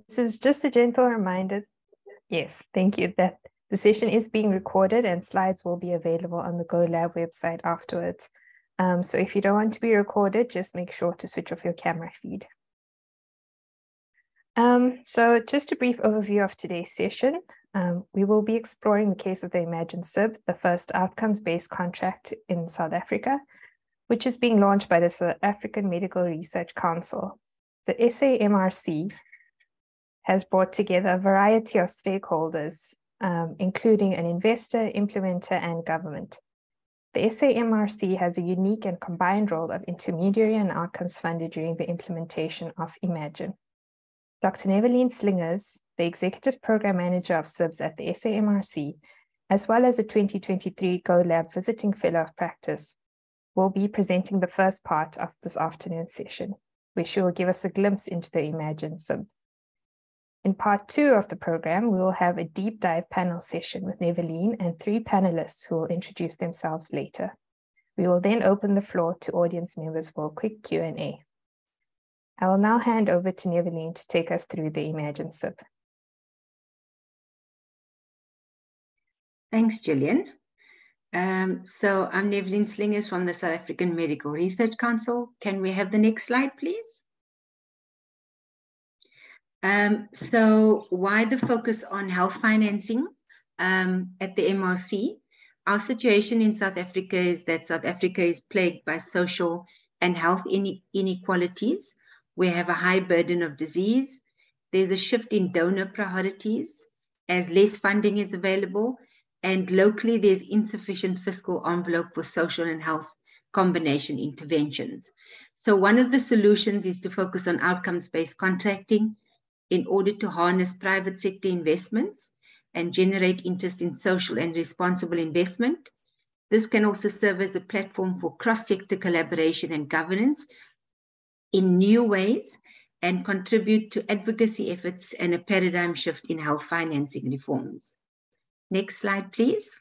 This is just a gentle reminder. Yes, thank you. That the session is being recorded and slides will be available on the GoLab website afterwards. So if you don't want to be recorded, just make sure to switch off your camera feed. So just a brief overview of today's session. We will be exploring the case of the Imagine SIB, the first outcomes-based contract in South Africa, which is being launched by the South African Medical Research Council. The SAMRC has brought together a variety of stakeholders, including an investor, implementer, and government. The SAMRC has a unique and combined role of intermediary and outcomes funder during the implementation of Imagine. Dr. Neveline Slingers, the Executive Program Manager of SIBS at the SAMRC, as well as a 2023 GoLab Visiting Fellow of Practice, will be presenting the first part of this afternoon's session, where she will give us a glimpse into the Imagine SIB. In part 2 of the program, we will have a deep dive panel session with Neveline and 3 panelists who will introduce themselves later. We will then open the floor to audience members for a quick Q&A. I will now hand over to Neveline to take us through the Imagine SIB. Thanks, Gillian. So I'm Neveline Slingers from the South African Medical Research Council. Can we have the next slide, please? So why the focus on health financing at the MRC? Our situation in South Africa is that South Africa is plagued by social and health inequalities. We have a high burden of disease. There's a shift in donor priorities as less funding is available, and locally there's insufficient fiscal envelope for social and health combination interventions. So one of the solutions is to focus on outcomes-based contracting in order to harness private sector investments and generate interest in social and responsible investment. This can also serve as a platform for cross-sector collaboration and governance in new ways and contribute to advocacy efforts and a paradigm shift in health financing reforms. Next slide, please.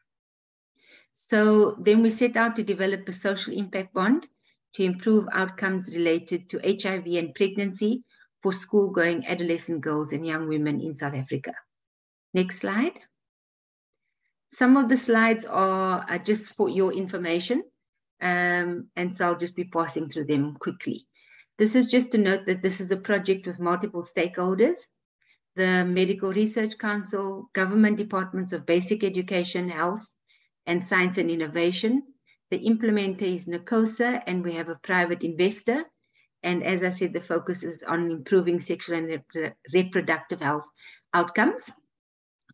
So then we set out to develop a social impact bond to improve outcomes related to HIV and pregnancy for school-going adolescent girls and young women in South Africa. Next slide. Some of the slides are just for your information, and so I'll just be passing through them quickly. This is just to note that this is a project with multiple stakeholders: the Medical Research Council, government departments of basic education, health, and science and innovation. The implementer is NACOSA, and we have a private investor. And as I said, the focus is on improving sexual and reproductive health outcomes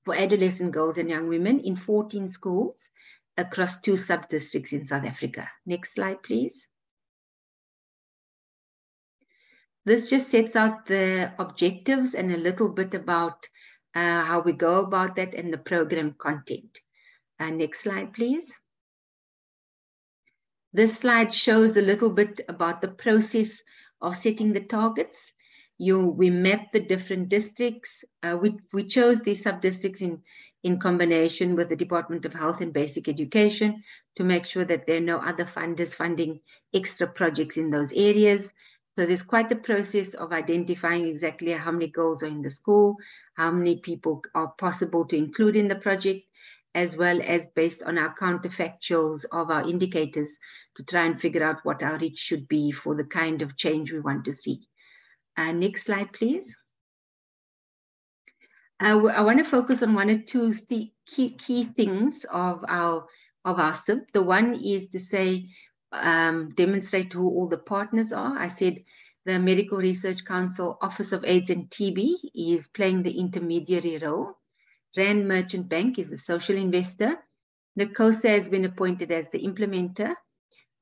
for adolescent girls and young women in 14 schools across 2 sub-districts in South Africa. Next slide, please. This just sets out the objectives and a little bit about how we go about that and the program content. Next slide, please. This slide shows a little bit about the process of setting the targets. We map the different districts. We chose these sub-districts in combination with the Department of Health and Basic Education to make sure that there are no other funders funding extra projects in those areas. So there's quite a process of identifying exactly how many girls are in the school, how many people are possible to include in the project, as well as based on our counterfactuals of our indicators to try and figure out what our reach should be for the kind of change we want to see. Next slide, please. I want to focus on 1 or 2 key things of our SIB. The one is to say, demonstrate who all the partners are. I said the Medical Research Council Office of AIDS and TB is playing the intermediary role. Rand Merchant Bank is the social investor. NACOSA has been appointed as the implementer.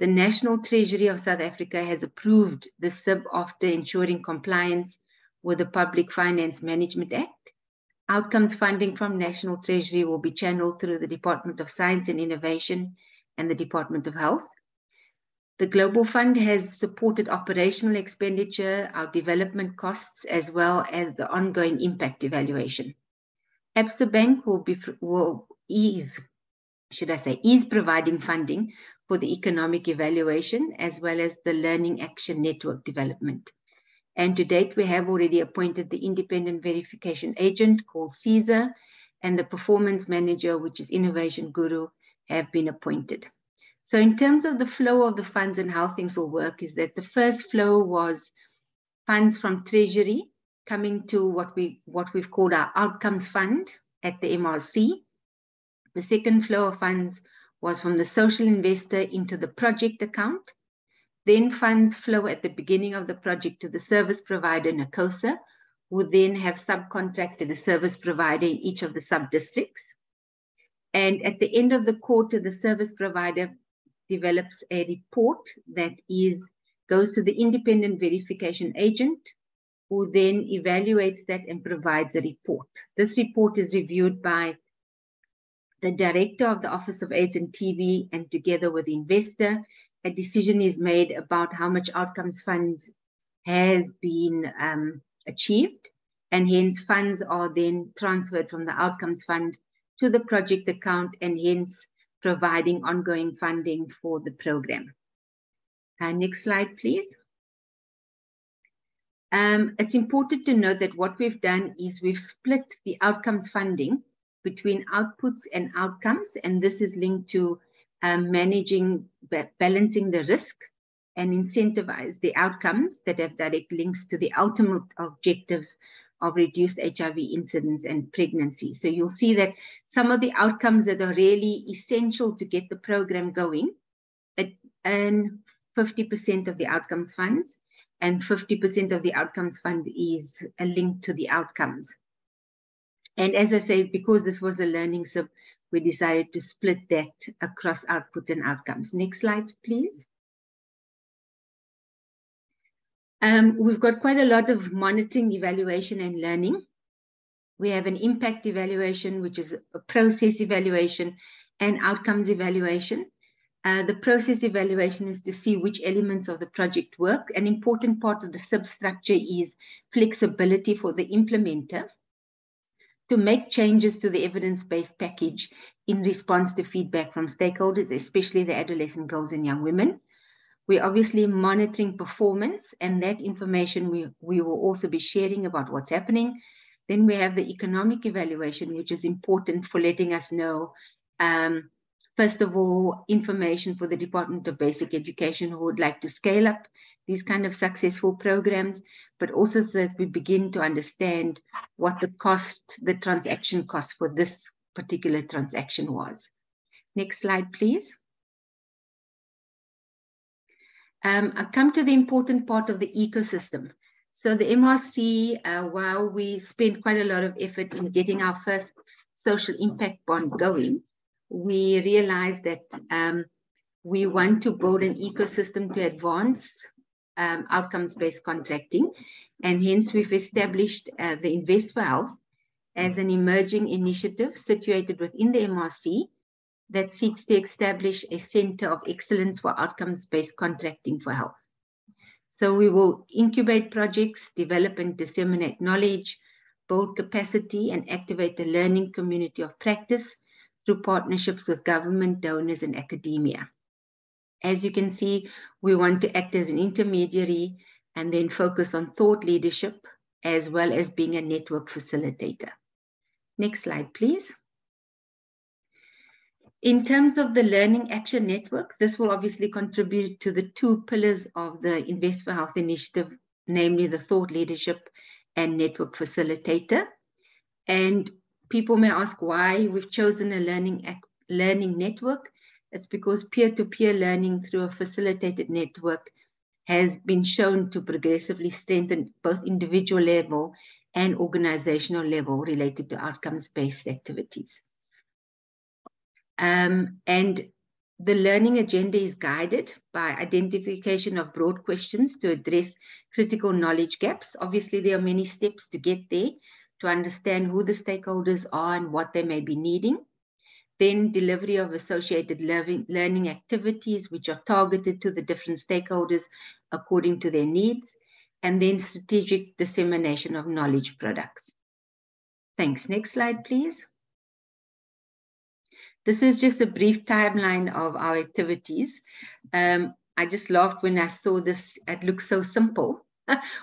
The National Treasury of South Africa has approved the SIB after ensuring compliance with the Public Finance Management Act. Outcomes funding from National Treasury will be channeled through the Department of Science and Innovation and the Department of Health. The Global Fund has supported operational expenditure, our development costs, as well as the ongoing impact evaluation. Absa Bank is providing funding for the economic evaluation as well as the Learning Action Network development. And to date, we have already appointed the independent verification agent called Caesar, and the performance manager, which is Innovation Guru, have been appointed. So in terms of the flow of the funds and how things will work is that the first flow was funds from Treasury coming to what we've called our Outcomes Fund at the MRC. The second flow of funds was from the social investor into the project account. Then funds flow at the beginning of the project to the service provider, NACOSA, who then have subcontracted the service provider in each of the sub-districts. And at the end of the quarter, the service provider develops a report that goes to the independent verification agent, who then evaluates that and provides a report. This report is reviewed by the director of the Office of AIDS and TB, and together with the investor, a decision is made about how much outcomes funds has been achieved, and hence funds are then transferred from the outcomes fund to the project account, and hence providing ongoing funding for the program. Next slide, please. It's important to note that what we've done is we've split the outcomes funding between outputs and outcomes, and this is linked to balancing the risk and incentivize the outcomes that have direct links to the ultimate objectives of reduced HIV incidence and pregnancy. So you'll see that some of the outcomes that are really essential to get the program going earn 50% of the outcomes funds, and 50% of the outcomes fund is a link to the outcomes. And as I say, because this was a learning SIB, we decided to split that across outputs and outcomes. Next slide, please. We've got quite a lot of monitoring, evaluation, and learning. We have an impact evaluation, which is a process evaluation and outcomes evaluation. The process evaluation is to see which elements of the project work. An important part of the substructure is flexibility for the implementer to make changes to the evidence-based package in response to feedback from stakeholders, especially the adolescent girls and young women. We're obviously monitoring performance, and that information we will also be sharing about what's happening. Then we have the economic evaluation, which is important for letting us know, first of all, information for the Department of Basic Education who would like to scale up these kind of successful programs, but also so that we begin to understand what the transaction cost for this particular transaction was. Next slide, please. I come to the important part of the ecosystem. So the MRC, while we spent quite a lot of effort in getting our first social impact bond going, we realized that we want to build an ecosystem to advance outcomes-based contracting, and hence we've established the Invest for Health as an emerging initiative situated within the MRC that seeks to establish a center of excellence for outcomes-based contracting for health. So we will incubate projects, develop and disseminate knowledge, build capacity, and activate a learning community of practice through partnerships with government, donors, and academia. As you can see, we want to act as an intermediary and then focus on thought leadership as well as being a network facilitator. Next slide, please. In terms of the Learning Action Network, this will obviously contribute to the two pillars of the Invest for Health initiative, namely the thought leadership and network facilitator. And people may ask why we've chosen a learning network. It's because peer-to-peer learning through a facilitated network has been shown to progressively strengthen both individual level and organizational level related to outcomes-based activities. And the learning agenda is guided by identification of broad questions to address critical knowledge gaps. Obviously, there are many steps to get there to understand who the stakeholders are and what they may be needing. Then delivery of associated learning activities, which are targeted to the different stakeholders according to their needs. And then strategic dissemination of knowledge products. Thanks. Next slide, please. This is just a brief timeline of our activities. I just laughed when I saw this. It looks so simple,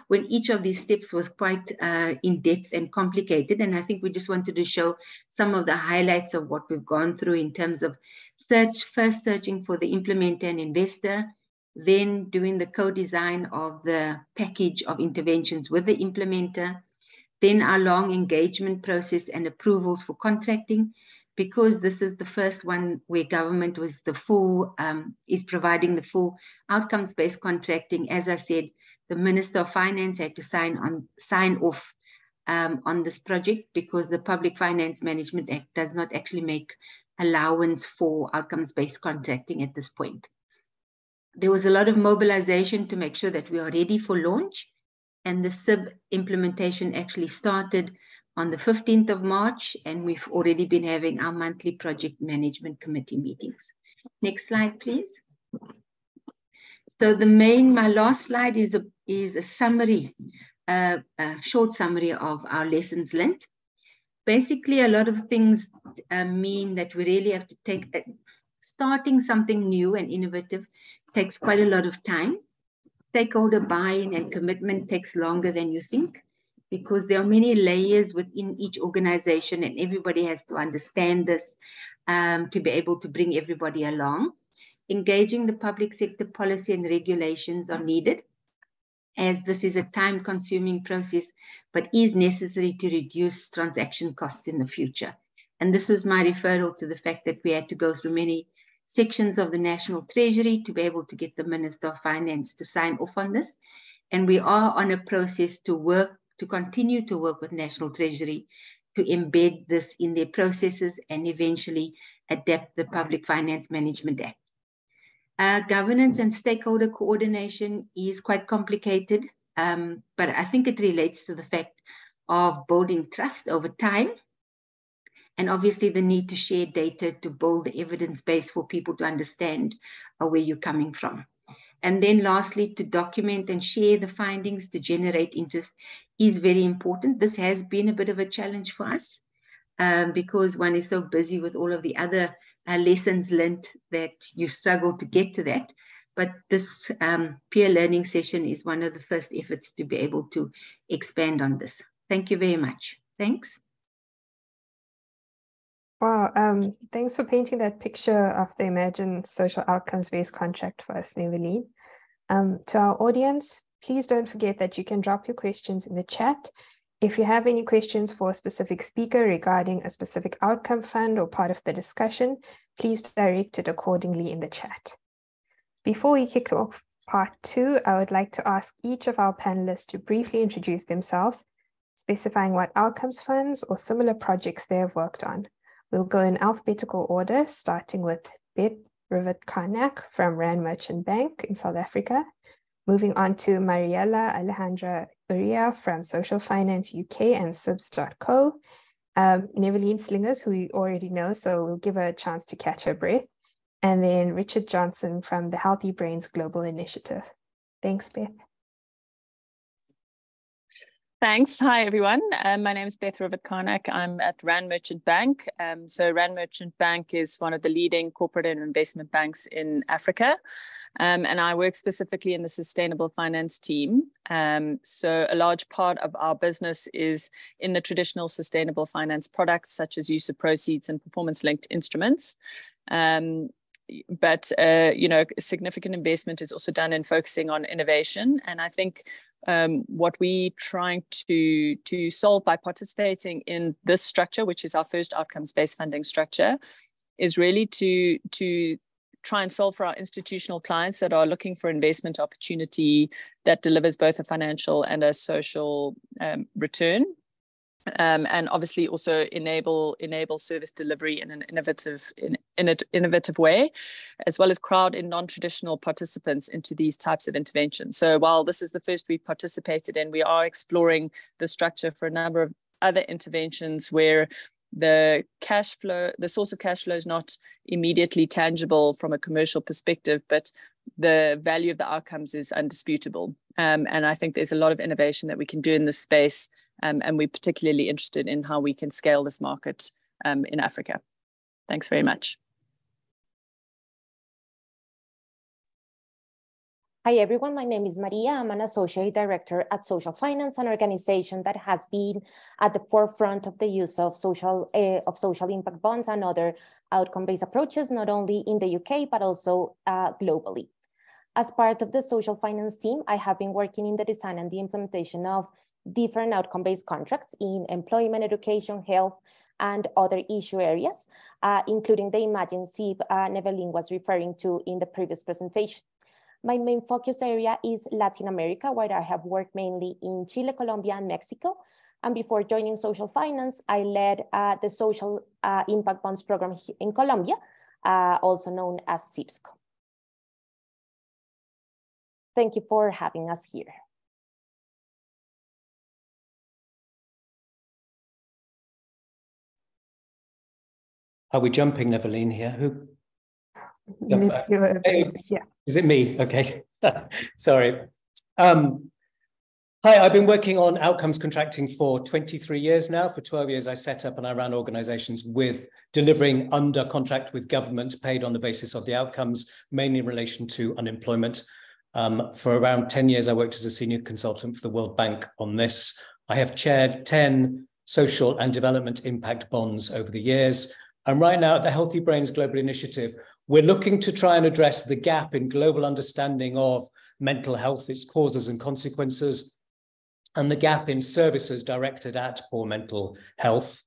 when each of these steps was quite in depth and complicated. And I think we just wanted to show some of the highlights of what we've gone through in terms of first searching for the implementer and investor, then doing the co-design of the package of interventions with the implementer, then our long engagement process and approvals for contracting, because this is the first one where government was the full, is providing the full outcomes-based contracting. As I said, the Minister of Finance had to sign off on this project, because the Public Finance Management Act does not actually make allowance for outcomes-based contracting at this point. There was a lot of mobilization to make sure that we are ready for launch, and the SIB implementation actually started on the 15th of March, and we've already been having our monthly project management committee meetings. Next slide, please. So my last slide is a summary, a short summary of our lessons learned. Basically, a lot of things mean that we really have to starting something new and innovative takes quite a lot of time. Stakeholder buy-in and commitment takes longer than you think, because there are many layers within each organization, and everybody has to understand this to be able to bring everybody along. Engaging the public sector policy and regulations are needed, as this is a time-consuming process, but is necessary to reduce transaction costs in the future. And this was my referral to the fact that we had to go through many sections of the National Treasury to be able to get the Minister of Finance to sign off on this. And we are on a process to continue to work with National Treasury to embed this in their processes and eventually adapt the Public Finance Management Act. Governance and stakeholder coordination is quite complicated, but I think it relates to the fact of building trust over time, and obviously the need to share data to build the evidence base for people to understand where you're coming from. And then lastly, to document and share the findings to generate interest is very important. This has been a bit of a challenge for us because one is so busy with all of the other lessons learned that you struggle to get to that. But this peer learning session is one of the first efforts to be able to expand on this. Thank you very much. Thanks. Wow, thanks for painting that picture of the Imagine social outcomes-based contract for us, Neveline. To our audience, please don't forget that you can drop your questions in the chat. If you have any questions for a specific speaker regarding a specific outcome fund or part of the discussion, please direct it accordingly in the chat. Before we kick off part 2, I would like to ask each of our panelists to briefly introduce themselves, specifying what outcomes funds or similar projects they have worked on. We'll go in alphabetical order, starting with Beth Rivet-Karnak from Rand Merchant Bank in South Africa, moving on to Mariella Alejandra Uria from Social Finance UK and SIBS.co, Neveline Slingers, who you already know, so we'll give her a chance to catch her breath, and then Richard Johnson from the Healthy Brains Global Initiative. Thanks, Beth. Thanks. Hi, everyone. My name is Beth Rivet-Karnak. I'm at Rand Merchant Bank. So Rand Merchant Bank is one of the leading corporate and investment banks in Africa. And I work specifically in the sustainable finance team. So a large part of our business is in the traditional sustainable finance products, such as use of proceeds and performance-linked instruments. But significant investment is also done in focusing on innovation. And I think what we're trying to solve by participating in this structure, which is our first outcomes-based funding structure, is really to try and solve for our institutional clients that are looking for investment opportunity that delivers both a financial and a social return. And obviously also enable service delivery in an innovative way, as well as crowd in non-traditional participants into these types of interventions. So while this is the first we've participated in, we are exploring the structure for a number of other interventions where the source of cash flow is not immediately tangible from a commercial perspective, but the value of the outcomes is undisputable. And I think there's a lot of innovation that we can do in this space. And we're particularly interested in how we can scale this market in Africa. Thanks very much. Hi everyone, my name is Maria. I'm an associate director at Social Finance, an organization that has been at the forefront of the use of social impact bonds and other outcome-based approaches, not only in the UK, but also globally. As part of the social finance team, I have been working in the design and the implementation of different outcome-based contracts in employment, education, health, and other issue areas, including the Imagine SIB Neveline was referring to in the previous presentation. My main focus area is Latin America, where I have worked mainly in Chile, Colombia, and Mexico. And before joining Social Finance, I led the Social Impact Bonds program in Colombia, also known as SIBSCO. Thank you for having us here. Are we jumping, Neveline, here? Who? Let's do it. Yeah. Is it me? Okay. Sorry. Hi, I've been working on outcomes contracting for 23 years now. For 12 years, I set up and I ran organizations with delivering under contract with government paid on the basis of the outcomes, mainly in relation to unemployment. For around 10 years, I worked as a senior consultant for the World Bank on this. I have chaired 10 social and development impact bonds over the years. And right now at the Healthy Brains Global Initiative, we're looking to try and address the gap in global understanding of mental health, its causes and consequences, and the gap in services directed at poor mental health.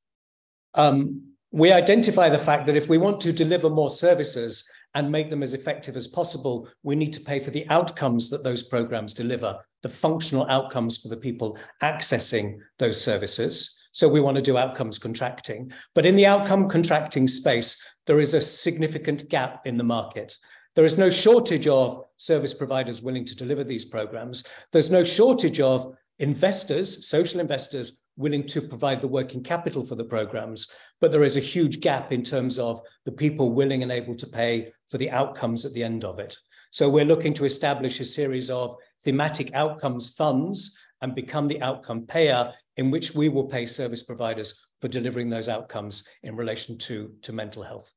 We identify the fact that if we want to deliver more services and make them as effective as possible, we need to pay for the outcomes that those programs deliver, the functional outcomes for the people accessing those services. So we want to do outcomes contracting. But in the outcome contracting space, there is a significant gap in the market. There is no shortage of service providers willing to deliver these programs. There's no shortage of investors, social investors, willing to provide the working capital for the programs. But there is a huge gap in terms of the people willing and able to pay for the outcomes at the end of it. So we're looking to establish a series of thematic outcomes funds and become the outcome payer, in which we will pay service providers for delivering those outcomes in relation to mental health.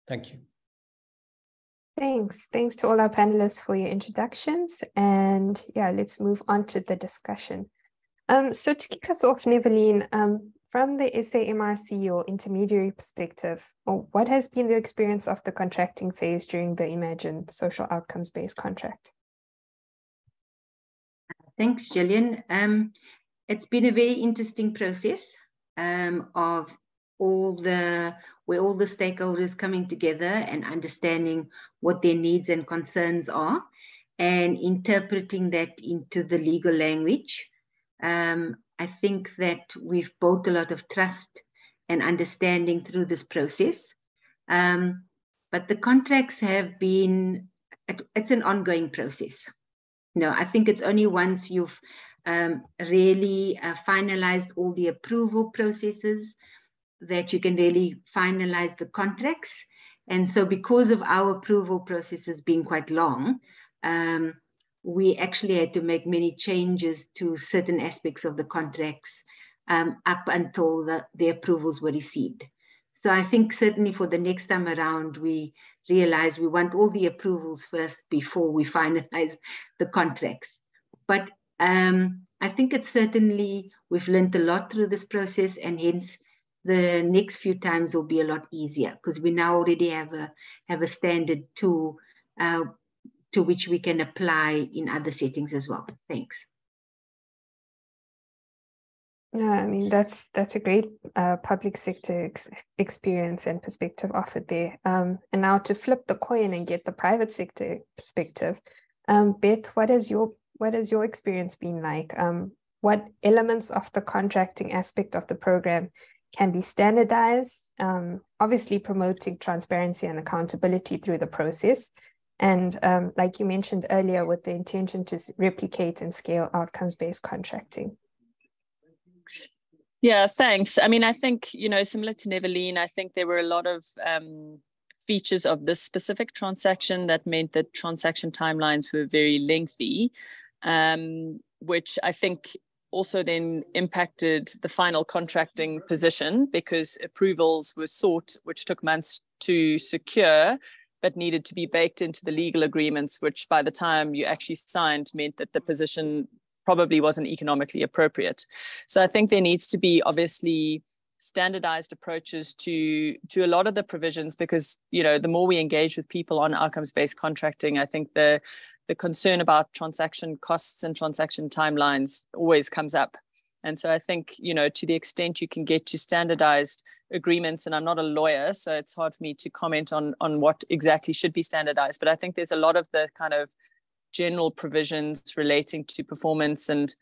Thank you. Thanks. Thanks to all our panelists for your introductions. And yeah, let's move on to the discussion. So to kick us off, Neveline, from the SAMRC or intermediary perspective, what has been the experience of the contracting phase during the Imagine social outcomes-based contract? Thanks, Gillian. It's been a very interesting process of where all the stakeholders coming together and understanding what their needs and concerns are and interpreting that into the legal language. I think that we've built a lot of trust and understanding through this process. But the contracts have been, it's an ongoing process. No, I think it's only once you've really finalized all the approval processes that you can really finalize the contracts. And so because of our approval processes being quite long, we actually had to make many changes to certain aspects of the contracts up until the approvals were received. So I think certainly for the next time around, we realize we want all the approvals first before we finalize the contracts. But I think it's certainly, we've learned a lot through this process, and hence the next few times will be a lot easier because we now already have a standard tool to which we can apply in other settings as well. Thanks. Yeah, I mean, that's a great public sector experience and perspective offered there. And now to flip the coin and get the private sector perspective, Beth, what has your experience been like? What elements of the contracting aspect of the program can be standardized, obviously promoting transparency and accountability through the process? And like you mentioned earlier, with the intention to replicate and scale outcomes-based contracting. Yeah, thanks. I mean, I think, similar to Neveline, I think there were a lot of features of this specific transaction that meant that transaction timelines were very lengthy, which I think also then impacted the final contracting position because approvals were sought, which took months to secure. but needed to be baked into the legal agreements, which by the time you actually signed meant that the position probably wasn't economically appropriate. So I think there needs to be obviously standardized approaches to a lot of the provisions, because, you know, the more we engage with people on outcomes-based contracting, I think the concern about transaction costs and transaction timelines always comes up. And so I think, you know, to the extent you can get to standardized agreements, and I'm not a lawyer, so it's hard for me to comment on what exactly should be standardized, but I think there's a lot of the kind of general provisions relating to performance and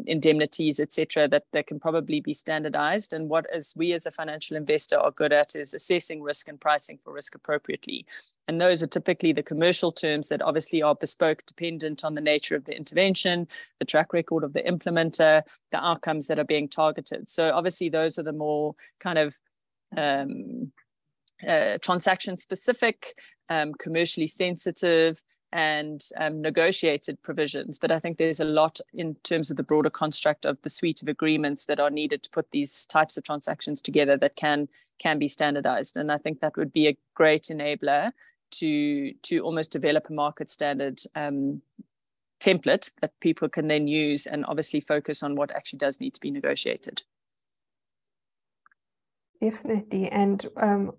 indemnities, etc., that can probably be standardized. And what we as a financial investor are good at is assessing risk and pricing for risk appropriately. And those are typically the commercial terms that obviously are bespoke, dependent on the nature of the intervention, the track record of the implementer, the outcomes that are being targeted. So obviously those are the more kind of transaction specific, commercially sensitive, and negotiated provisions. But I think there's a lot in terms of the broader construct of the suite of agreements that are needed to put these types of transactions together that can be standardized. And I think that would be a great enabler to almost develop a market standard template that people can then use and obviously focus on what actually does need to be negotiated. Definitely. And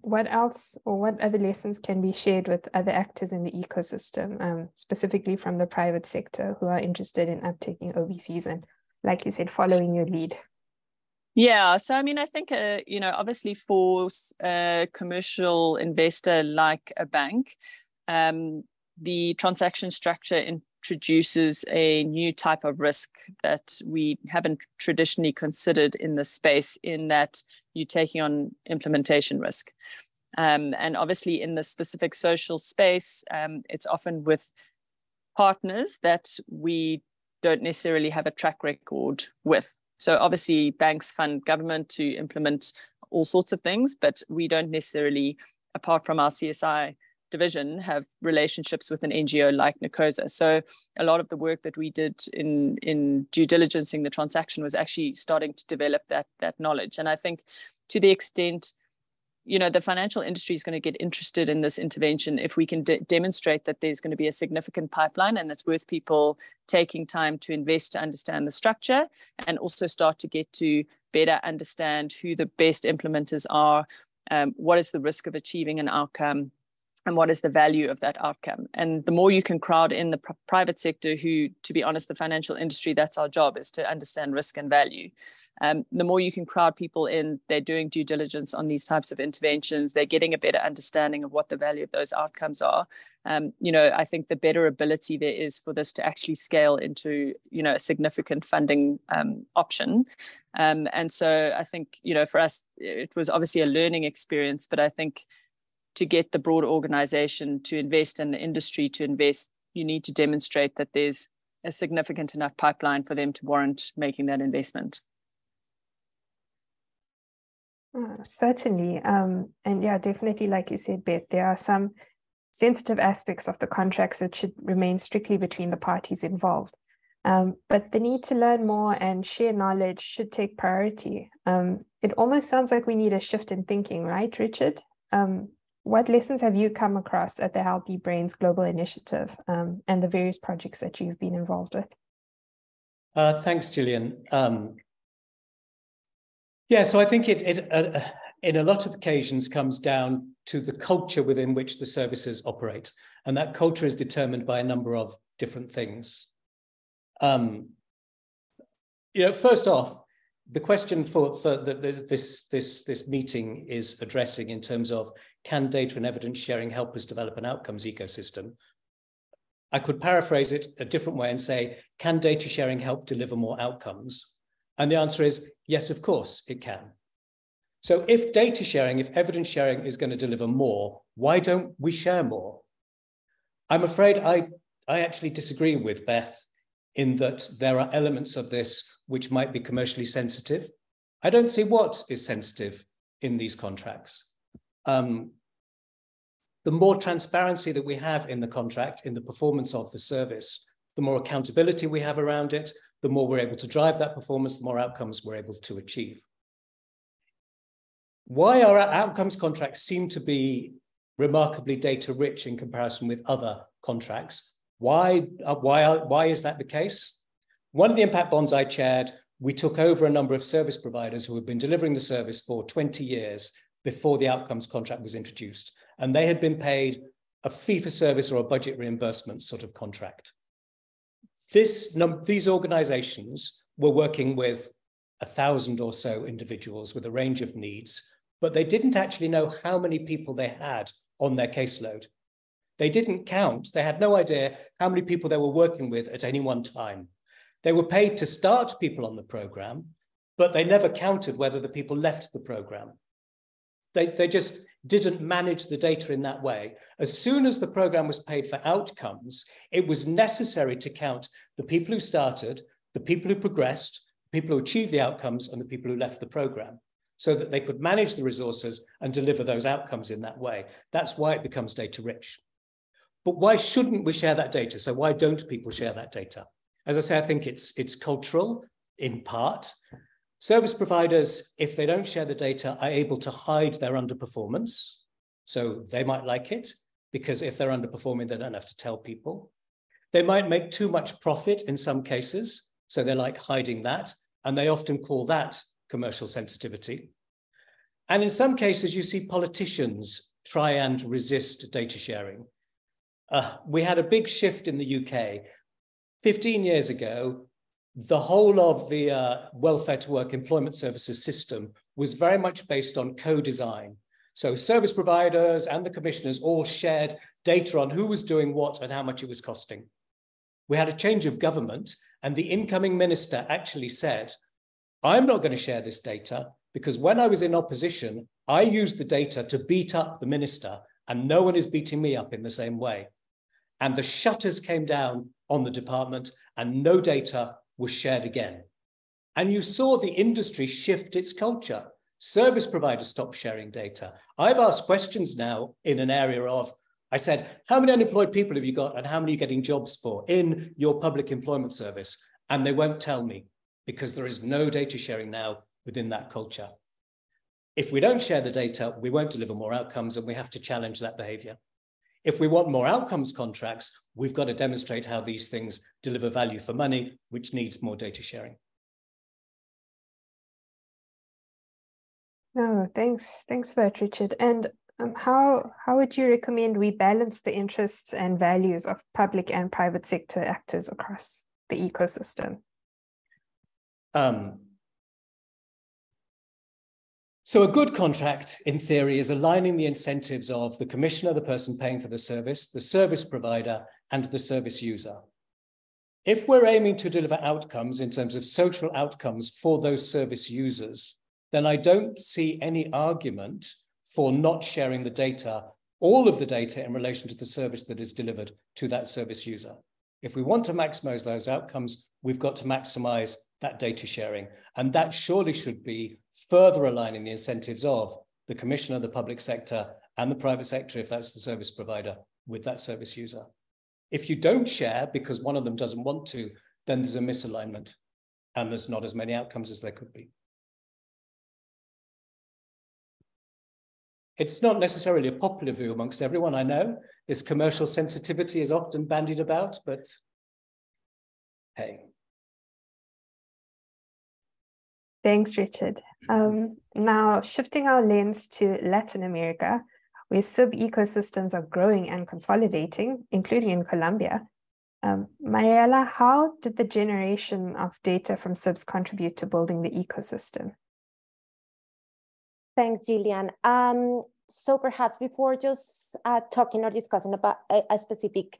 what else, or what other lessons can be shared with other actors in the ecosystem, specifically from the private sector who are interested in uptaking OBCs and, like you said, following your lead? Yeah, so I mean, I think, you know, obviously for a commercial investor like a bank, the transaction structure introduces a new type of risk that we haven't traditionally considered in this space, in that you're taking on implementation risk. And obviously in the specific social space, it's often with partners that we don't necessarily have a track record with. So obviously banks fund government to implement all sorts of things, but we don't necessarily, apart from our CSI division, have relationships with an NGO like NACOSA. So a lot of the work that we did in due diligencing the transaction was actually starting to develop that knowledge. And I think to the extent, you know, the financial industry is going to get interested in this intervention if we can demonstrate that there's going to be a significant pipeline and it's worth people taking time to invest to understand the structure, and also start to get to better understand who the best implementers are, what is the risk of achieving an outcome, and what is the value of that outcome. And the more you can crowd in the private sector, who, to be honest, the financial industry, that's our job, is to understand risk and value. The more you can crowd people in, they're doing due diligence on these types of interventions, they're getting a better understanding of what the value of those outcomes are. You know, I think the better ability there is for this to actually scale into, you know, a significant funding option. And so I think, you know, for us, it was obviously a learning experience, but I think to get the broader organization to invest and the industry to invest, you need to demonstrate that there's a significant enough pipeline for them to warrant making that investment. Certainly. And yeah, definitely, like you said, Beth, there are some sensitive aspects of the contracts that should remain strictly between the parties involved. But the need to learn more and share knowledge should take priority. It almost sounds like we need a shift in thinking, right, Richard? What lessons have you come across at the Healthy Brains Global Initiative and the various projects that you've been involved with? Thanks, Gillian. Yeah, so I think it in a lot of occasions comes down to the culture within which the services operate. And that culture is determined by a number of different things. You know, first off, the question for this meeting is addressing in terms of, can data and evidence sharing help us develop an outcomes ecosystem? I could paraphrase it a different way and say, can data sharing help deliver more outcomes? And the answer is yes, of course it can. So if data sharing, if evidence sharing is going to deliver more, why don't we share more? I'm afraid I actually disagree with Beth in that there are elements of this which might be commercially sensitive. I don't see what is sensitive in these contracts. The more transparency that we have in the contract, in the performance of the service, the more accountability we have around it, the more we're able to drive that performance, the more outcomes we're able to achieve. Why our outcomes contracts seem to be remarkably data rich in comparison with other contracts. Why is that the case? One of the impact bonds I chaired, we took over a number of service providers who had been delivering the service for 20 years before the outcomes contract was introduced. And they had been paid a fee for service or a budget reimbursement sort of contract. These organizations were working with 1,000 or so individuals with a range of needs, but they didn't actually know how many people they had on their caseload. They didn't count. They had no idea how many people they were working with at any one time. They were paid to start people on the program, but they never counted whether the people left the program. They just didn't manage the data in that way. As soon as the program was paid for outcomes, it was necessary to count the people who started, the people who progressed, the people who achieved the outcomes, and the people who left the program, so that they could manage the resources and deliver those outcomes in that way. That's why it becomes data rich. But why shouldn't we share that data? So why don't people share that data? As I say, I think it's cultural in part. Service providers, if they don't share the data, are able to hide their underperformance. So they might like it, because if they're underperforming, they don't have to tell people. They might make too much profit in some cases, so they like hiding that, and they often call that commercial sensitivity. And in some cases, you see politicians try and resist data sharing. We had a big shift in the UK. 15 years ago, the whole of the welfare to work employment services system was very much based on co-design. So service providers and the commissioners all shared data on who was doing what and how much it was costing. We had a change of government, and the incoming minister actually said, I'm not going to share this data because when I was in opposition, I used the data to beat up the minister, and no one is beating me up in the same way. And the shutters came down on the department and no data was shared again. And you saw the industry shift its culture. Service providers stopped sharing data. I've asked questions now in an area of, I said, how many unemployed people have you got and how many are you getting jobs for in your public employment service? And they won't tell me because there is no data sharing now within that culture. If we don't share the data, we won't deliver more outcomes, and we have to challenge that behavior. If we want more outcomes contracts, we've got to demonstrate how these things deliver value for money, which needs more data sharing. No, thanks for that, Richard. And how would you recommend we balance the interests and values of public and private sector actors across the ecosystem? So a good contract, in theory, is aligning the incentives of the commissioner, the person paying for the service provider, and the service user. If we're aiming to deliver outcomes in terms of social outcomes for those service users, then I don't see any argument for not sharing the data, all of the data in relation to the service that is delivered to that service user. If we want to maximize those outcomes, we've got to maximize that data sharing. And that surely should be further aligning the incentives of the commissioner, the public sector, and the private sector, if that's the service provider, with that service user. If you don't share because one of them doesn't want to, then there's a misalignment and there's not as many outcomes as there could be. It's not necessarily a popular view amongst everyone, I know. This commercial sensitivity is often bandied about, but hey. Thanks, Richard. Now, shifting our lens to Latin America, where SIB ecosystems are growing and consolidating, including in Colombia. Mariela, how did the generation of data from SIBs contribute to building the ecosystem? Thanks, Gillian. So perhaps before just talking or discussing about a specific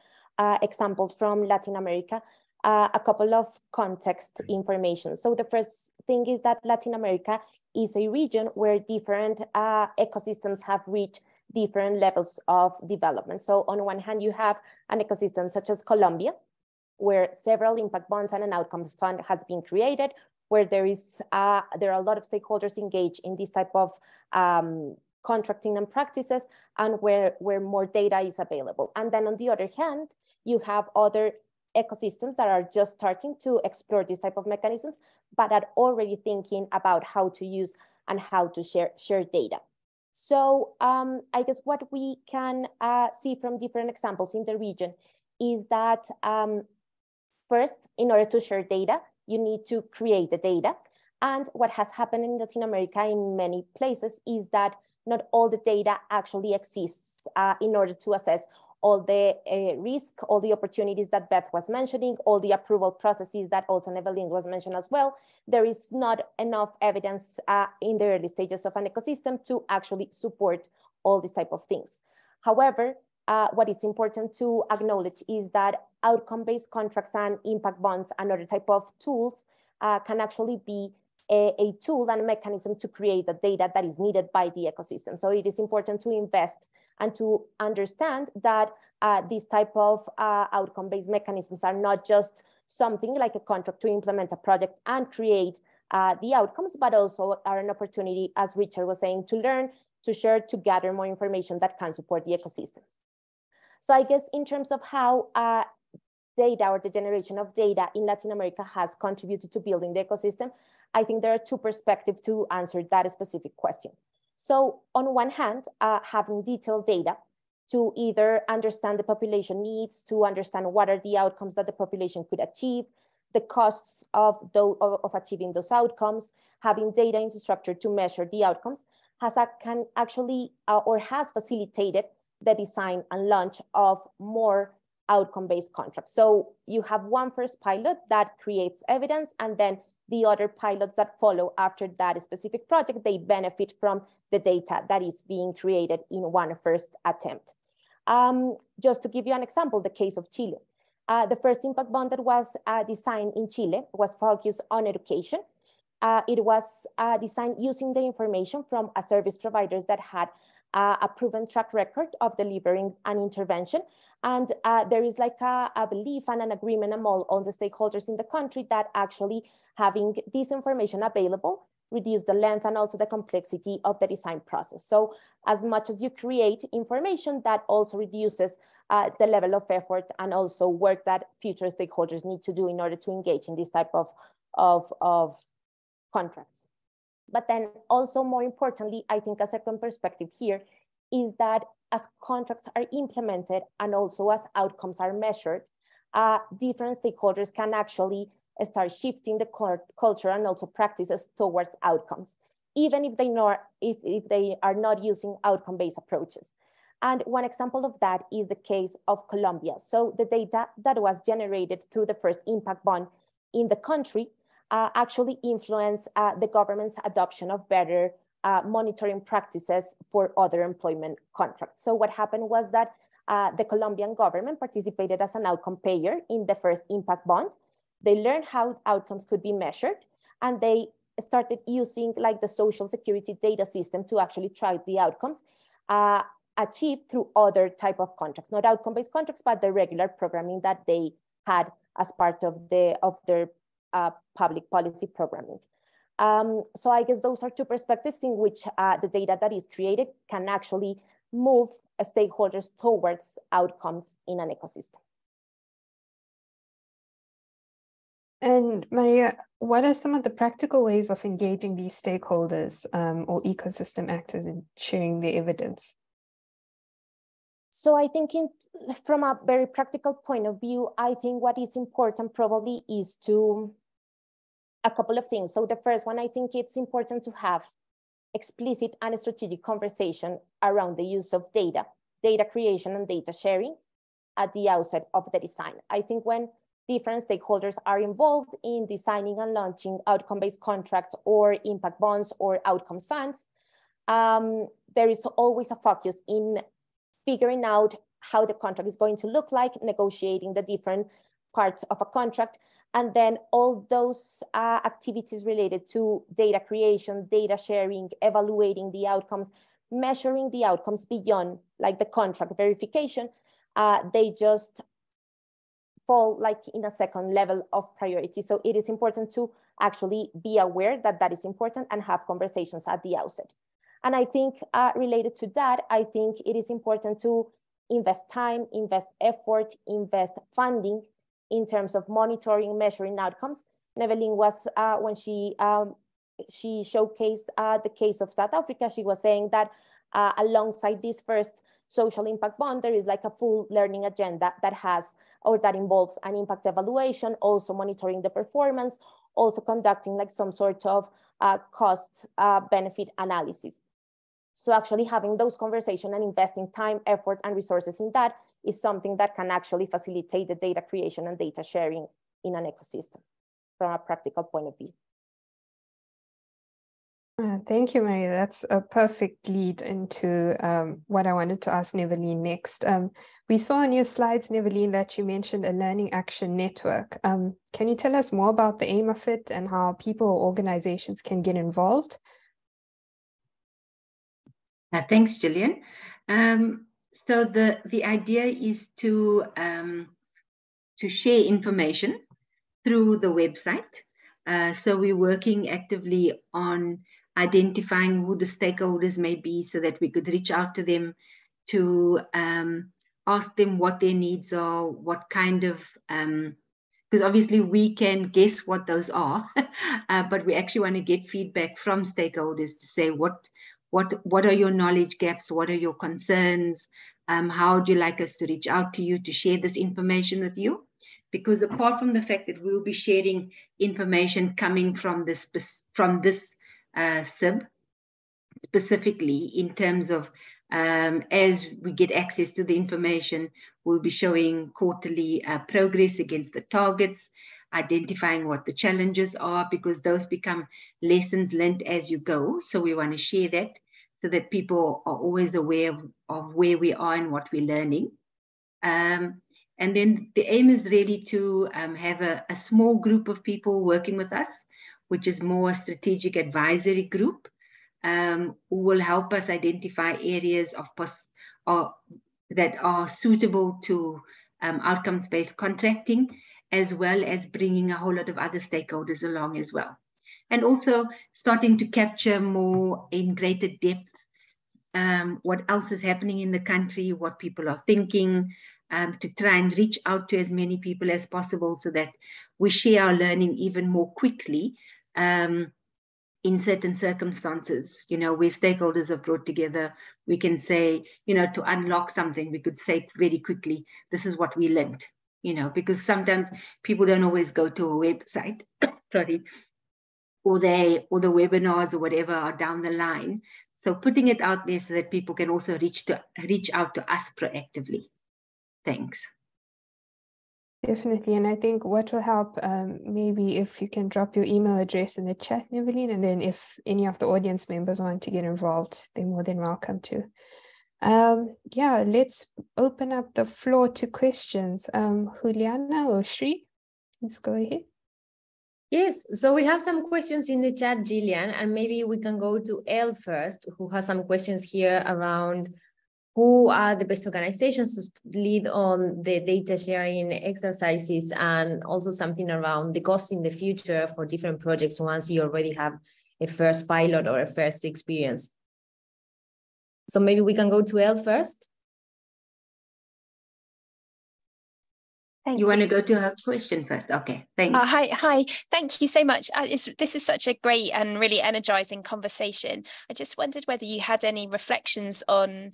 example from Latin America, a couple of context information. So the first thing is that Latin America is a region where different ecosystems have reached different levels of development. So on one hand, you have an ecosystem such as Colombia, where several impact bonds and an outcomes fund has been created, where there are a lot of stakeholders engaged in this type of contracting and practices, and where more data is available. And then on the other hand, you have other ecosystems that are just starting to explore this type of mechanisms, but are already thinking about how to use and how to share data. So I guess what we can see from different examples in the region is that first, in order to share data, you need to create the data. And what has happened in Latin America in many places is that not all the data actually exists in order to assess all the risk, all the opportunities that Beth was mentioning, all the approval processes that also Evelyn was mentioned as well. There is not enough evidence in the early stages of an ecosystem to actually support all these type of things. However, what is important to acknowledge is that outcome-based contracts and impact bonds and other type of tools can actually be a tool and a mechanism to create the data that is needed by the ecosystem. So it is important to invest and to understand that these type of outcome-based mechanisms are not just something like a contract to implement a project and create the outcomes, but also are an opportunity, as Richard was saying, to learn, to share, to gather more information that can support the ecosystem. So I guess in terms of how data or the generation of data in Latin America has contributed to building the ecosystem, I think there are two perspectives to answer that specific question. So on one hand, having detailed data to either understand the population needs, to understand what are the outcomes that the population could achieve, the costs of achieving those outcomes, having data infrastructure to measure the outcomes, can actually or has facilitated the design and launch of more outcome-based contracts. So you have one first pilot that creates evidence, and then the other pilots that follow after that specific project, they benefit from the data that is being created in one first attempt. Just to give you an example, the case of Chile. The first impact bond that was designed in Chile was focused on education. It was designed using the information from a service providers that had a proven track record of delivering an intervention. And there is like a belief and an agreement among all the stakeholders in the country that actually having this information available reduce the length and also the complexity of the design process. So as much as you create information, that also reduces the level of effort and also work that future stakeholders need to do in order to engage in this type of contracts. But then also more importantly, I think a second perspective here is that as contracts are implemented and also as outcomes are measured, different stakeholders can actually start shifting the culture and also practices towards outcomes, even if they are not using outcome-based approaches. And one example of that is the case of Colombia. So the data that was generated through the first impact bond in the country actually influence the government's adoption of better monitoring practices for other employment contracts. So what happened was that the Colombian government participated as an outcome payer in the first impact bond. They learned how outcomes could be measured, and they started using like the social security data system to actually try the outcomes achieved through other type of contracts, not outcome-based contracts, but the regular programming that they had as part of their public policy programming. So I guess those are two perspectives in which the data that is created can actually move stakeholders towards outcomes in an ecosystem. And Maria, what are some of the practical ways of engaging these stakeholders or ecosystem actors in sharing the evidence? So I think from a very practical point of view, I think what is important probably is a couple of things. So the first one, I think it's important to have explicit and strategic conversation around the use of data creation and data sharing at the outset of the design. I think when different stakeholders are involved in designing and launching outcome-based contracts or impact bonds or outcomes funds, there is always a focus in figuring out how the contract is going to look like, negotiating the different parts of a contract, and then all those activities related to data creation, data sharing, evaluating the outcomes, measuring the outcomes beyond like the contract verification, they just fall like in a second level of priority. So it is important to actually be aware that that is important and have conversations at the outset. And I think related to that, I think it is important to invest time, invest effort, invest funding in terms of monitoring, measuring outcomes. Evelyn was, when she showcased the case of South Africa, she was saying that alongside this first social impact bond, there is like a full learning agenda that has, or that involves an impact evaluation, also monitoring the performance, also conducting like some sort of cost benefit analysis. So actually having those conversations and investing time, effort, and resources in that is something that can actually facilitate the data creation and data sharing in an ecosystem from a practical point of view. Thank you, Maria. That's a perfect lead into what I wanted to ask Neveline next. We saw on your slides, Neveline, that you mentioned a learning action network. Can you tell us more about the aim of it and how people or organizations can get involved? Thanks, Gillian. So the idea is to share information through the website. So we're working actively on identifying who the stakeholders may be so that we could reach out to them to ask them what their needs are, what kind of, because obviously we can guess what those are, but we actually want to get feedback from stakeholders to say what are your knowledge gaps, what are your concerns, how would you like us to reach out to you to share this information with you? Because apart from the fact that we'll be sharing information coming from this SIB specifically, in terms of as we get access to the information, we'll be showing quarterly progress against the targets, identifying what the challenges are, because those become lessons learned as you go. So we want to share that so that people are always aware of where we are and what we're learning. And then the aim is really to have a small group of people working with us, which is more a strategic advisory group, who will help us identify areas of that are suitable to outcomes-based contracting, as well as bringing a whole lot of other stakeholders along as well. And also starting to capture more in greater depth what else is happening in the country, what people are thinking, to try and reach out to as many people as possible so that we share our learning even more quickly in certain circumstances, you know, where stakeholders are brought together. We can say, you know, to unlock something, we could say very quickly, this is what we learned, you know, because sometimes people don't always go to a website, sorry, or the webinars or whatever are down the line. So putting it out there so that people can also reach out to us proactively. Thanks. Definitely. And I think what will help, maybe if you can drop your email address in the chat, Neveline, and then if any of the audience members want to get involved, they're more than welcome to. Yeah, let's open up the floor to questions. Juliana or Shri, please go ahead. Yes, so we have some questions in the chat, Gillian, and maybe we can go to Elle first, who has some questions here around who are the best organizations to lead on the data sharing exercises, and also something around the cost in the future for different projects once you already have a first pilot or a first experience. So maybe we can go to Elle first. Thank you. Want to go to her question first? Okay, thanks. Hi. Thank you so much. This is such a great and really energizing conversation. I just wondered whether you had any reflections on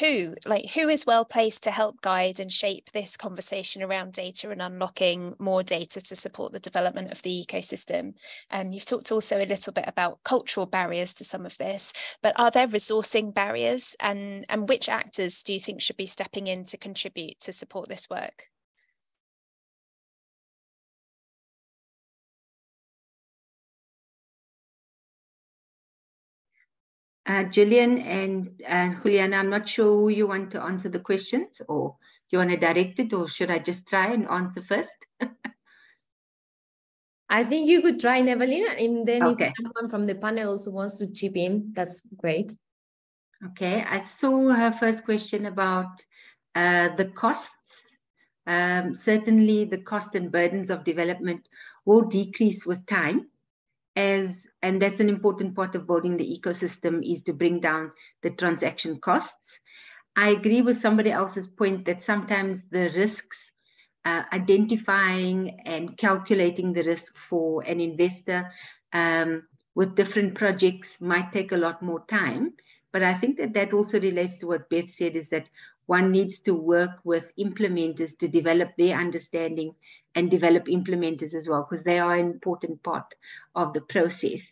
who is well placed to help guide and shape this conversation around data and unlocking more data to support the development of the ecosystem. And you've talked also a little bit about cultural barriers to some of this, but are there resourcing barriers, and which actors do you think should be stepping in to contribute to support this work? Gillian and Juliana, I'm not sure who you want to answer the questions, or do you want to direct it, or should I just try and answer first? I think you could try, Neveline, and then okay. If someone from the panel also wants to chip in, that's great. Okay, I saw her first question about the costs. Certainly the cost and burdens of development will decrease with time. And that's an important part of building the ecosystem, is to bring down the transaction costs. I agree with somebody else's point that sometimes the risks, identifying and calculating the risk for an investor with different projects might take a lot more time. But I think that also relates to what Beth said, is that one needs to work with implementers to develop their understanding and develop implementers as well, because they are an important part of the process.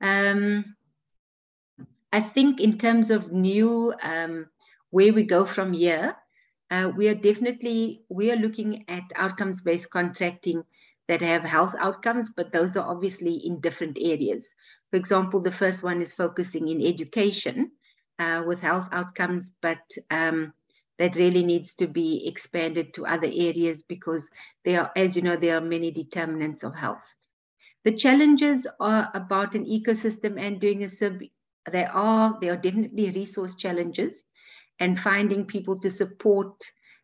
I think in terms of new, where we go from here, we are looking at outcomes-based contracting that have health outcomes, but those are obviously in different areas. For example, the first one is focusing in education with health outcomes, but that really needs to be expanded to other areas, because there are, as you know, there are many determinants of health. The challenges are about an ecosystem and doing a SIB. There are definitely resource challenges, and finding people to support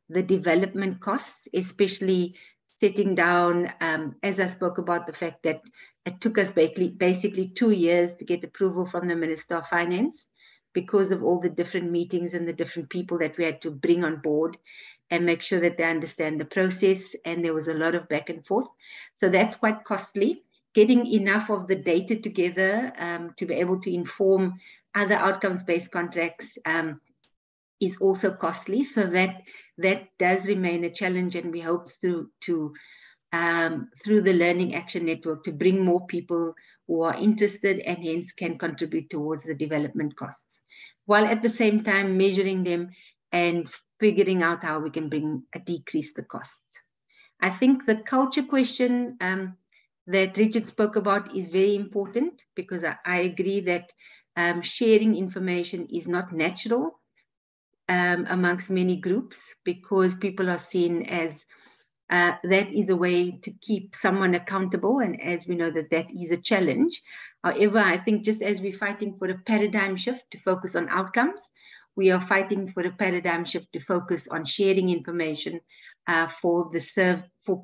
the development costs, especially setting down, as I spoke about the fact that it took us basically 2 years to get approval from the Minister of Finance, because of all the different meetings and the different people that we had to bring on board and make sure that they understand the process. And there was a lot of back and forth. So that's quite costly. Getting enough of the data together to be able to inform other outcomes-based contracts is also costly. So that does remain a challenge, and we hope through the Learning Action Network to bring more people who are interested and hence can contribute towards the development costs, while at the same time measuring them and figuring out how we can decrease the costs. I think the culture question that Richard spoke about is very important, because I agree that sharing information is not natural amongst many groups, because people are seen as that is a way to keep someone accountable, and as we know that is a challenge. However, I think just as we're fighting for a paradigm shift to focus on outcomes, we are fighting for a paradigm shift to focus on sharing information for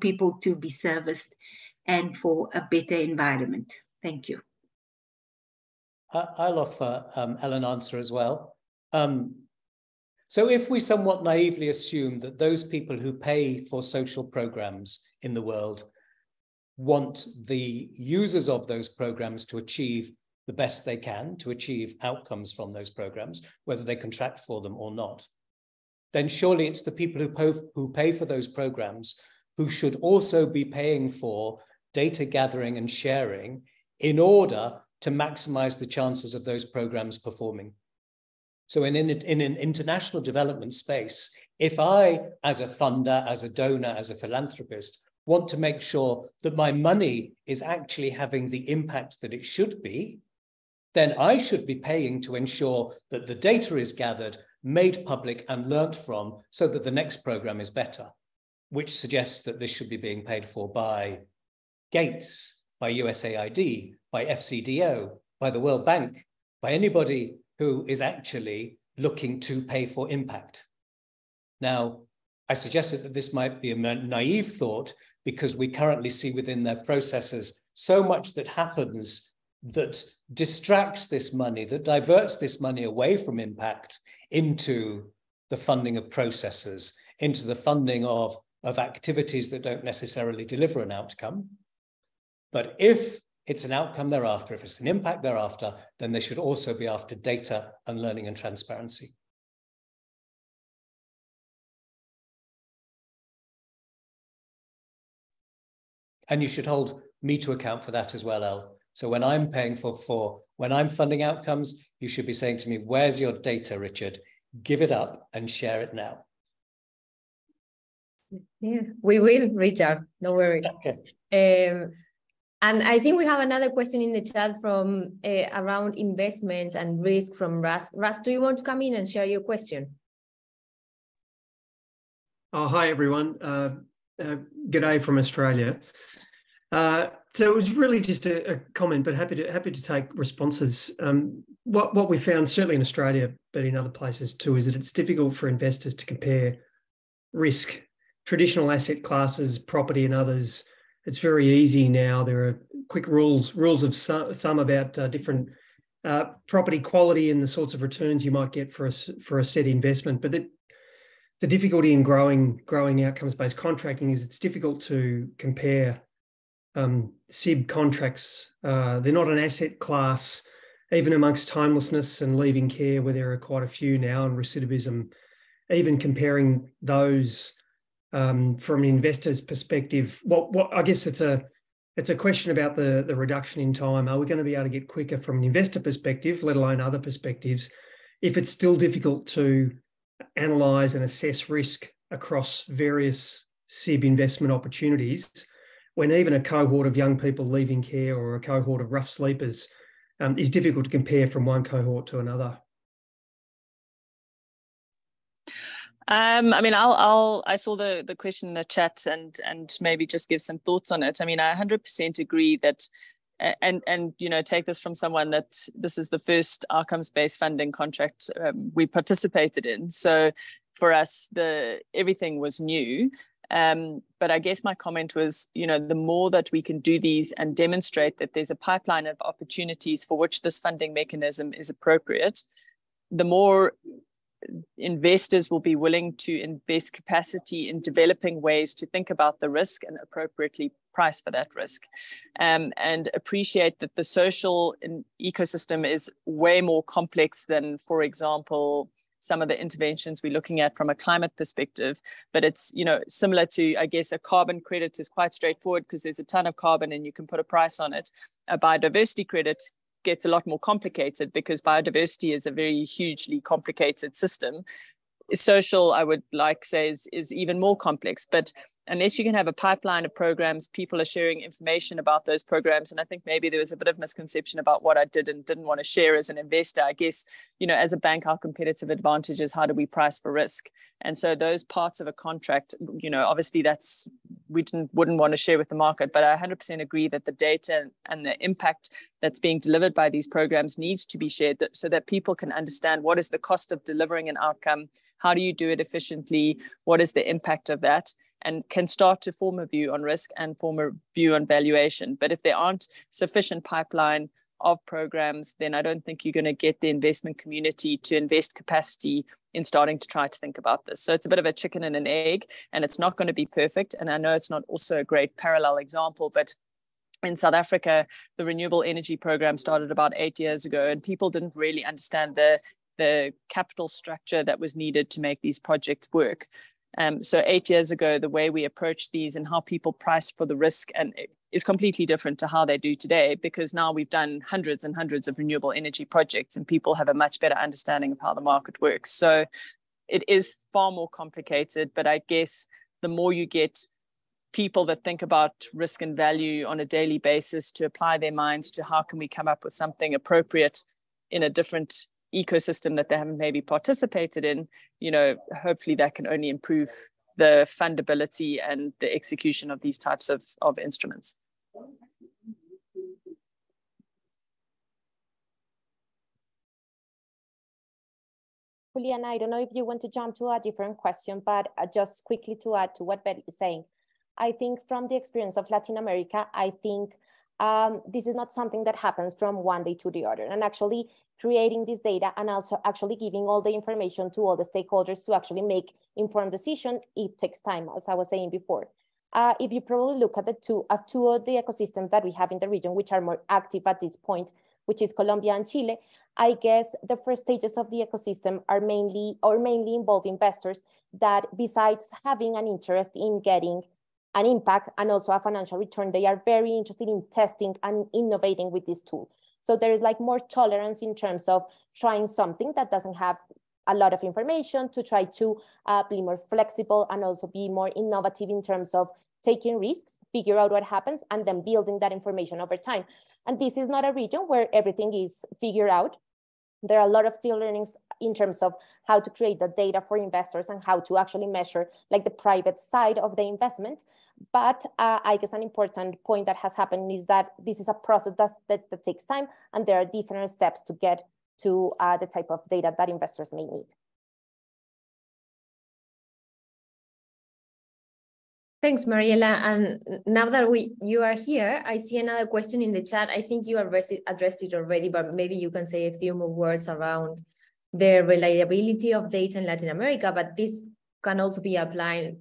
people to be serviced and for a better environment. Thank you. I'll offer Ellen answer as well. So if we somewhat naively assume that those people who pay for social programs in the world want the users of those programs to achieve the best they can, to achieve outcomes from those programs, whether they contract for them or not, then surely it's the people who pay for those programs who should also be paying for data gathering and sharing in order to maximize the chances of those programs performing. So in an international development space, if I, as a funder, as a donor, as a philanthropist, want to make sure that my money is actually having the impact that it should be, then I should be paying to ensure that the data is gathered, made public and learnt from, so that the next program is better, which suggests that this should be being paid for by Gates, by USAID, by FCDO, by the World Bank, by anybody who is actually looking to pay for impact. Now, I suggested that this might be a naive thought, because we currently see within their processes so much that happens that distracts this money, that diverts this money away from impact into the funding of processes, into the funding of activities that don't necessarily deliver an outcome. But if it's an outcome thereafter, if it's an impact thereafter, then they should also be after data and learning and transparency. And you should hold me to account for that as well, Elle. So when I'm paying when I'm funding outcomes, you should be saying to me, where's your data, Richard? Give it up and share it now. Yeah, we will, Richard, no worries. Okay. And I think we have another question in the chat from around investment and risk from Russ. Russ, do you want to come in and share your question? Oh, hi, everyone. G'day from Australia. So it was really just a comment, but happy to take responses. What we found, certainly in Australia, but in other places too, is that it's difficult for investors to compare risk, traditional asset classes, property and others. It's very easy now. There are quick rules of thumb about different property quality and the sorts of returns you might get for a set investment. But the difficulty in growing outcomes-based contracting is it's difficult to compare SIB contracts. They're not an asset class, even amongst timelessness and leaving care, where there are quite a few now, and recidivism, even comparing those from an investor's perspective, I guess it's a question about the reduction in time. Are we going to be able to get quicker from an investor perspective, let alone other perspectives, if it's still difficult to analyse and assess risk across various SIB investment opportunities, when even a cohort of young people leaving care or a cohort of rough sleepers is difficult to compare from one cohort to another? I mean, I saw the question in the chat and maybe just give some thoughts on it. I mean, I 100% agree that, and you know, take this from someone that this is the first outcomes-based funding contract we participated in. So for us, everything was new. But I guess my comment was, you know, the more that we can do these and demonstrate that there's a pipeline of opportunities for which this funding mechanism is appropriate, the more investors will be willing to invest capacity in developing ways to think about the risk and appropriately price for that risk, and appreciate that the social ecosystem is way more complex than, for example, some of the interventions we're looking at from a climate perspective. But it's, you know, similar to, I guess, a carbon credit is quite straightforward because there's a ton of carbon and you can put a price on it. A biodiversity credit gets a lot more complicated because biodiversity is a very hugely complicated system. Social, I would like say, is even more complex. But unless you can have a pipeline of programs, people are sharing information about those programs. And I think maybe there was a bit of misconception about what I did and didn't want to share as an investor. I guess, you know, as a bank, our competitive advantage is how do we price for risk? And so those parts of a contract, you know, obviously we wouldn't want to share with the market, but I 100% agree that the data and the impact that's being delivered by these programs needs to be shared so that people can understand what is the cost of delivering an outcome, how do you do it efficiently, what is the impact of that, and can start to form a view on risk and form a view on valuation. But if there aren't sufficient pipeline of programs, then I don't think you're going to get the investment community to invest capacity in starting to try to think about this. So it's a bit of a chicken and an egg, and it's not going to be perfect. And I know it's not also a great parallel example, but in South Africa, the renewable energy program started about 8 years ago, and people didn't really understand the capital structure that was needed to make these projects work. So 8 years ago, the way we approached these and how people priced for the risk and is completely different to how they do today, because now we've done hundreds and hundreds of renewable energy projects and people have a much better understanding of how the market works. So it is far more complicated, but I guess the more you get people that think about risk and value on a daily basis to apply their minds to how can we come up with something appropriate in a different ecosystem that they haven't maybe participated in, you know, hopefully that can only improve the fundability and the execution of these types of instruments. Juliana, I don't know if you want to jump to a different question, but just quickly to add to what Betty is saying. I think from the experience of Latin America, I think this is not something that happens from one day to the other. And actually creating this data and also actually giving all the information to all the stakeholders to actually make informed decisions, it takes time, as I was saying before. If you probably look at two of the ecosystems that we have in the region, which are more active at this point, which is Colombia and Chile, I guess the first stages of the ecosystem are mainly involve investors that, besides having an interest in getting an impact and also a financial return, they are very interested in testing and innovating with this tool. So there is like more tolerance in terms of trying something that doesn't have a lot of information to try to be more flexible and also be more innovative in terms of taking risks, figure out what happens, and then building that information over time. And this is not a region where everything is figured out. There are a lot of still learnings in terms of how to create the data for investors and how to actually measure like the private side of the investment. But I guess an important point that has happened is that this is a process that takes time, and there are different steps to get to the type of data that investors may need. Thanks, Mariela. And now that you are here, I see another question in the chat. I think you addressed it already, but maybe you can say a few more words around the reliability of data in Latin America, but this can also be applied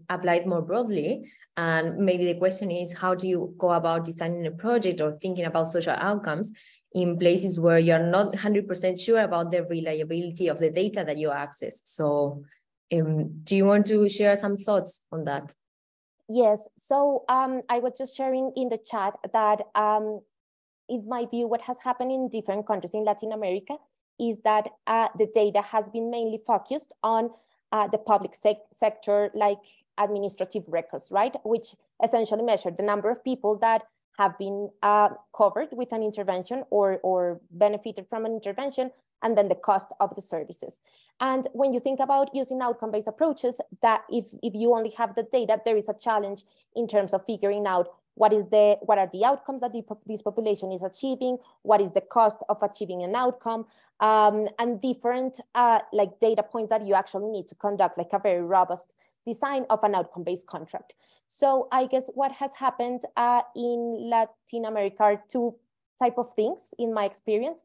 more broadly. And maybe the question is, how do you go about designing a project or thinking about social outcomes in places where you're not 100% sure about the reliability of the data that you access. So do you want to share some thoughts on that? Yes, so I was just sharing in the chat that in my view, what has happened in different countries in Latin America is that the data has been mainly focused on the public sector, like administrative records, right? Which essentially measure the number of people that have been covered with an intervention or benefited from an intervention, and then the cost of the services. And when you think about using outcome-based approaches, that if you only have the data, there is a challenge in terms of figuring out what are the outcomes that this population is achieving, what is the cost of achieving an outcome, and different like data points that you actually need to conduct like a very robust design of an outcome-based contract. So I guess what has happened in Latin America are two type of things in my experience.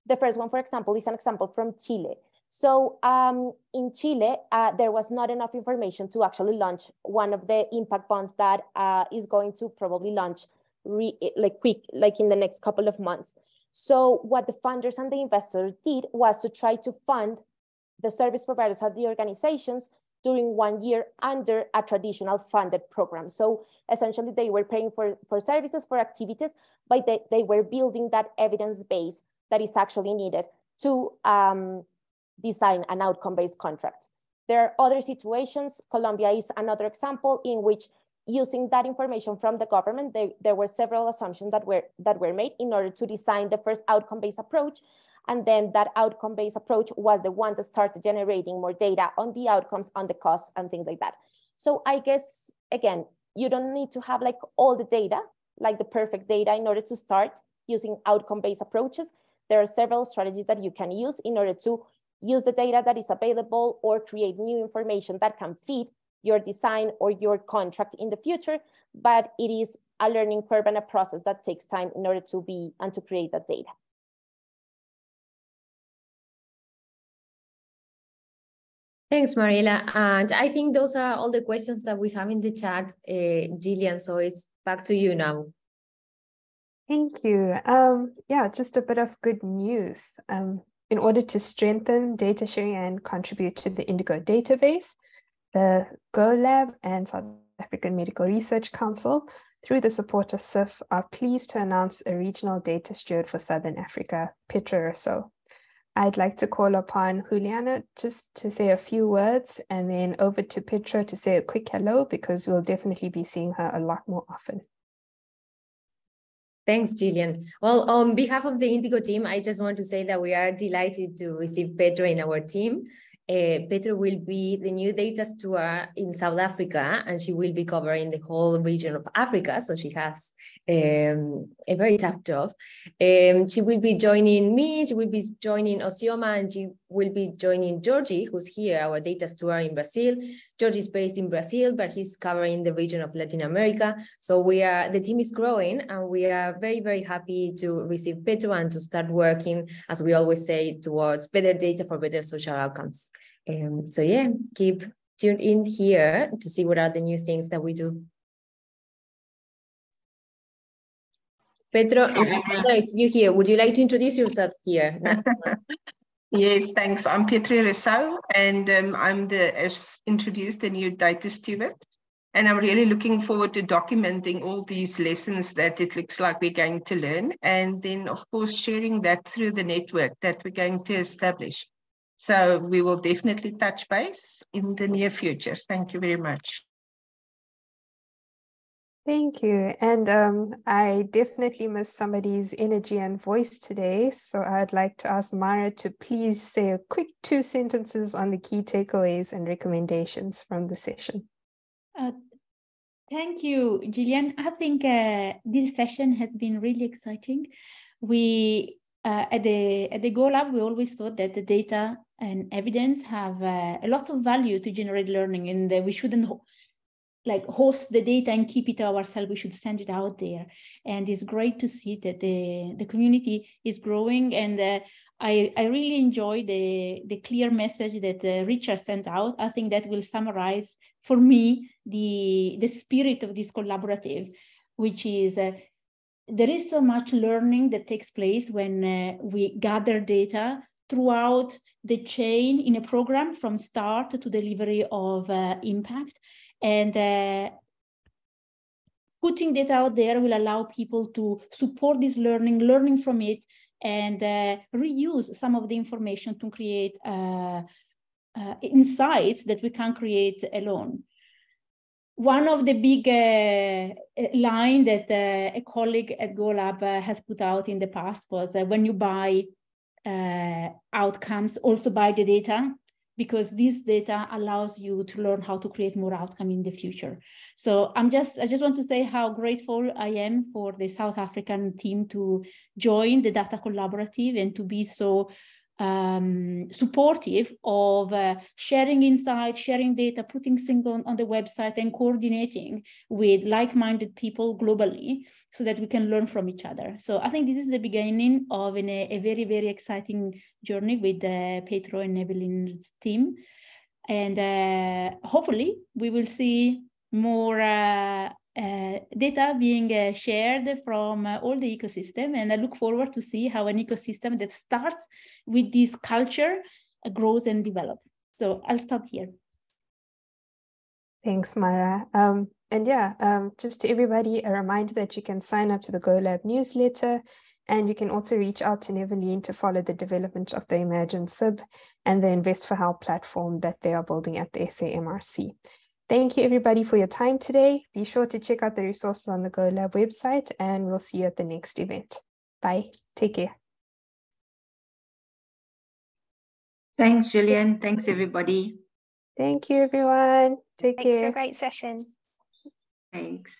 The first one, for example, is an example from Chile. So in Chile, there was not enough information to actually launch one of the impact bonds that is going to probably launch like in the next couple of months. So what the funders and the investors did was to try to fund the service providers of the organizations during 1 year under a traditional funded program. So essentially they were paying for services, for activities, but they were building that evidence base that is actually needed to design an outcome-based contract. There are other situations. Colombia is another example in which using that information from the government, there were several assumptions that were made in order to design the first outcome-based approach. And then that outcome-based approach was the one that started generating more data on the outcomes, on the cost, and things like that. So I guess, again, you don't need to have like all the data, like the perfect data in order to start using outcome-based approaches. There are several strategies that you can use in order to use the data that is available or create new information that can feed your design or your contract in the future. But it is a learning curve and a process that takes time in order to be and to create that data. Thanks, Mariela. And I think those are all the questions that we have in the chat, Gillian. So it's back to you now. Thank you. Yeah, just a bit of good news. In order to strengthen data sharing and contribute to the INDIGO database, the GoLab and South African Medical Research Council, through the support of SIF, are pleased to announce a regional data steward for Southern Africa, Petra Rousseau. I'd like to call upon Juliana just to say a few words, and then over to Petra to say a quick hello, because we'll definitely be seeing her a lot more often. Thanks, Gillian. Well, on behalf of the INDIGO team, I just want to say that we are delighted to receive Petra in our team. Petra will be the new data steward in South Africa, and she will be covering the whole region of Africa. So she has a very tough job. She will be joining me, she will be joining Osioma, and she will be joining Georgie, who's here, our data steward in Brazil. Georgie is based in Brazil, but he's covering the region of Latin America. So the team is growing, and we are very, very happy to receive Petra and to start working, as we always say, towards better data for better social outcomes. So yeah, keep tuned in here to see what are the new things that we do. Petra, it's you here. Would you like to introduce yourself here? Yes, thanks. I'm Petra Rousseau, and as introduced, the new data steward. And I'm really looking forward to documenting all these lessons that it looks like we're going to learn. And then, of course, sharing that through the network that we're going to establish. So we will definitely touch base in the near future. Thank you very much. Thank you. And I definitely missed somebody's energy and voice today. So I'd like to ask Mara to please say a quick 2 sentences on the key takeaways and recommendations from the session. Thank you, Gillian. I think this session has been really exciting. We at the GoLab, we always thought that the data and evidence have a lot of value to generate learning, and we shouldn't like host the data and keep it to ourselves. We should send it out there. And it's great to see that the community is growing. And I really enjoy the clear message that Richard sent out. I think that will summarize for me the spirit of this collaborative, which is there is so much learning that takes place when we gather data throughout the chain in a program from start to delivery of impact. And putting data out there will allow people to support this learning from it, and reuse some of the information to create insights that we can't create alone. One of the big line that a colleague at GoLab has put out in the past was when you buy outcomes, also buy the data, because this data allows you to learn how to create more outcome in the future. So I just want to say how grateful I am for the South African team to join the Data Collaborative and to be so supportive of sharing insights, sharing data, putting things on the website, and coordinating with like-minded people globally so that we can learn from each other. So I think this is the beginning of a very, very exciting journey with Petro and Evelyn's team. And hopefully we will see more data being shared from all the ecosystem, and I look forward to see how an ecosystem that starts with this culture grows and develops. So I'll stop here. Thanks, Mara. And yeah, just to everybody, a reminder that you can sign up to the GoLab newsletter, and you can also reach out to Neveline to follow the development of the Imagine SIB and the Invest for Help platform that they are building at the SAMRC. Thank you, everybody, for your time today. Be sure to check out the resources on the GoLab website, and we'll see you at the next event. Bye. Take care. Thanks, Julian. Thanks, everybody. Thank you, everyone. Take care. Thanks for a great session. Thanks.